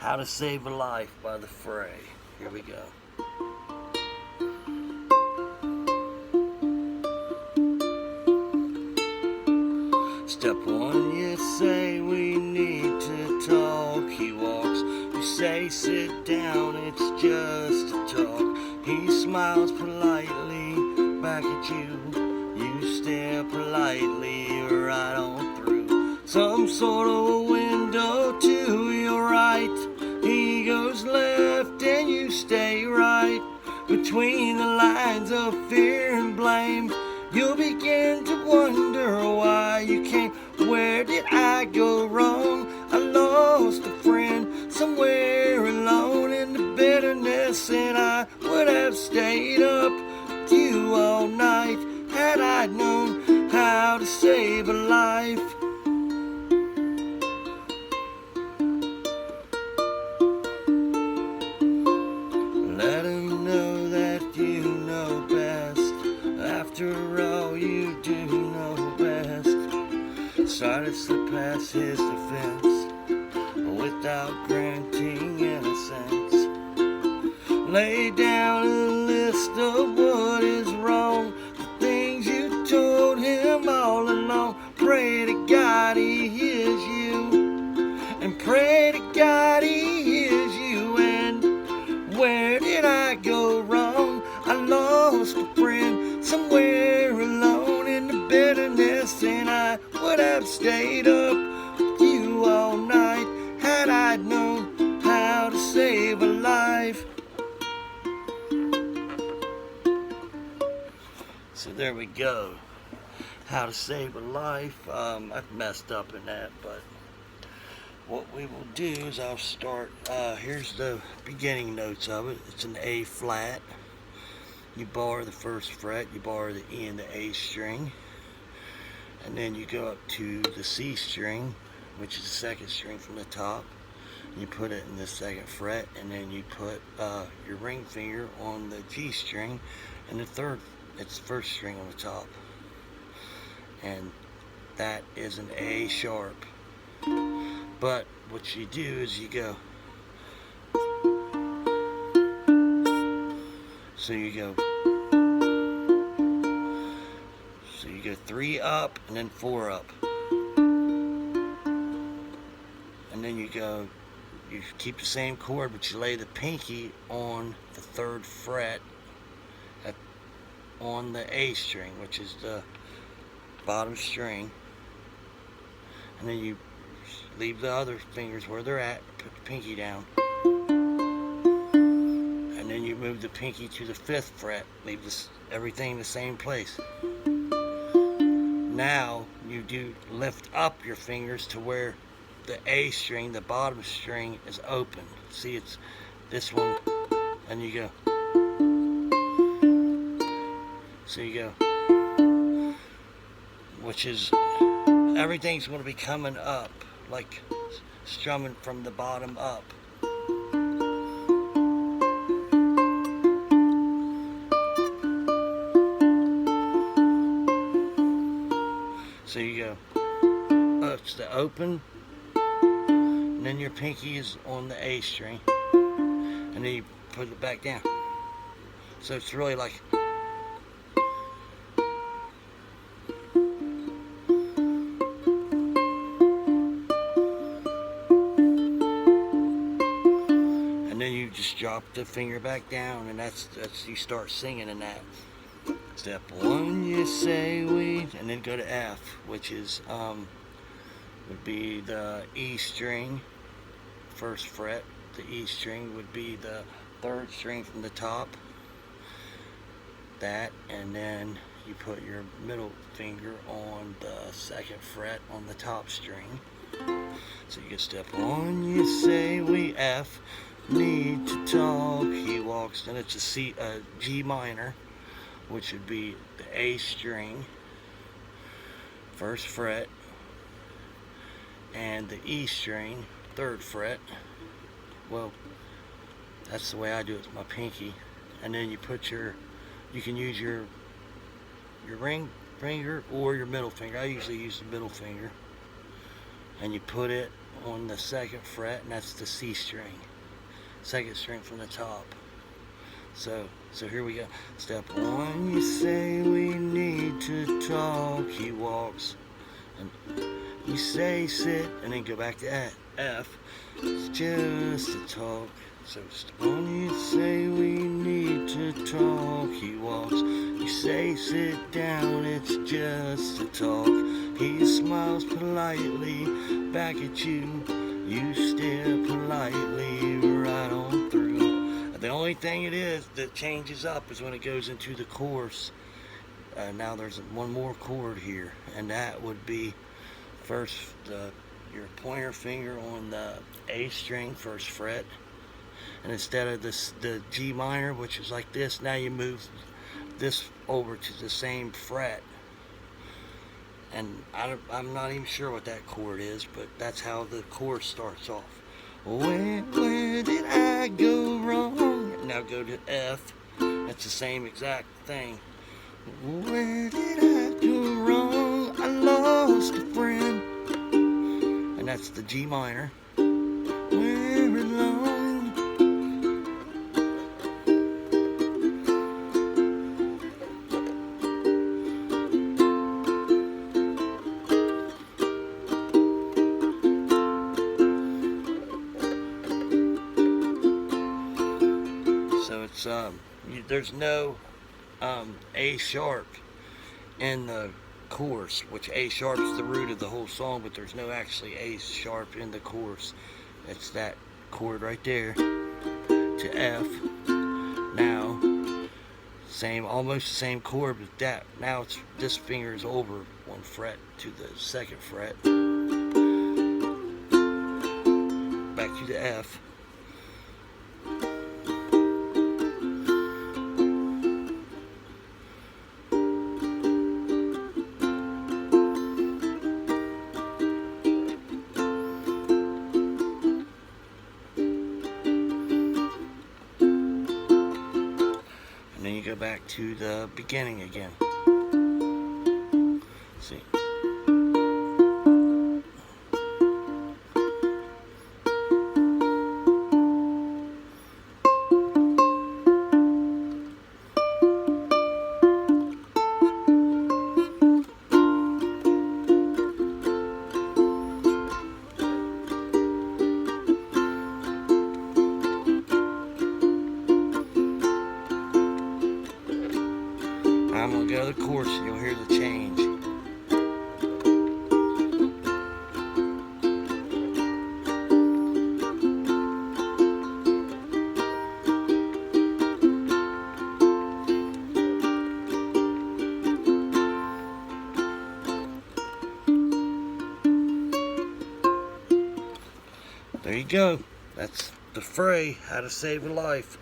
How to Save a Life by the Fray. Here we go. Step one, you say we need to talk. He walks, you say sit down, it's just a talk. He smiles politely back at you. You stare politely right on through some sort of a window to your right. He goes left and you stay right. Between the lines of fear and blame, you'll begin to wonder why you came. Where did I go wrong? I lost a friend somewhere alone in the bitterness, and I would have stayed up with you all night had I known how to save a life. Let him know that you know best. After all, you do know best. Started to pass his defense without granting innocence. Lay down a list of what is wrong, the things you told him all along. Pray to God he hears you, and pray to God he hears you. And where did I go wrong? I lost a friend somewhere alone in the bitterness, and I would have stayed up with you all night had I known how to save a life. So there we go. How to save a life. I've messed up in that, but what we will do is I'll start, here's the beginning notes of it. It's an A flat. You bar the first fret, you bar the E and the A string, and then you go up to the C string, which is the second string from the top. You put it in the second fret, and then you put your ring finger on the G string, and it's the first string on the top, and that is an A sharp. But what you do is you go, so you go 3 up and then 4 up, and then you keep the same chord, but you lay the pinky on the 3rd fret on the A string, which is the bottom string, and then you leave the other fingers where they're at, put the pinky down, and then you move the pinky to the 5th fret, leave everything in the same place. Now you do lift up your fingers to where the A string, the bottom string, is open. See, it's this one, and you go. So you go, which is, everything's going to be coming up, like strumming from the bottom up. So you go, it's the open, and then your pinky is on the A string, and then you put it back down. So it's really like, and then you just drop the finger back down, and that's you start singing in that. Step one, you say we, and then go to F, which is would be the E string, 1st fret. The E string would be the 3rd string from the top. That, and then you put your middle finger on the 2nd fret on the top string. So you get step one, you say we, F, need to talk. He walks. Then it's a G minor, which would be the A string, 1st fret, and the E string, 3rd fret. Well, that's the way I do it with my pinky. And then you can use your ring finger or your middle finger. I usually use the middle finger. And you put it on the 2nd fret, and that's the C string. 2nd string from the top. So here we go. Step 1, you say we need to talk. He walks, and you say sit, and then go back to F. It's just a talk. So step 1, you say we need to talk. He walks, you say sit down. It's just a talk. He smiles politely back at you. You stare politely right on through. The only thing it is that changes up is when it goes into the chorus. Now there's one more chord here, and that would be first your pointer finger on the A string, 1st fret, and instead of the G minor, which is like this, now you move this over to the same fret. And I'm not even sure what that chord is, but that's how the chorus starts off. Where did I go wrong? Now go to F. That's the same exact thing. Where did I go wrong? I lost a friend. And that's the G minor. Where alone? So it's there's no A sharp in the chorus, which A sharp is the root of the whole song, but there's no actually A sharp in the chorus. It's that chord right there to F. Now almost the same chord, but that now this finger is over 1 fret to the 2nd fret. Back to the F. And then you go back to the beginning again. See. I'm going to go to the chorus and you'll hear the change. There you go. That's the Fray, How to Save a Life.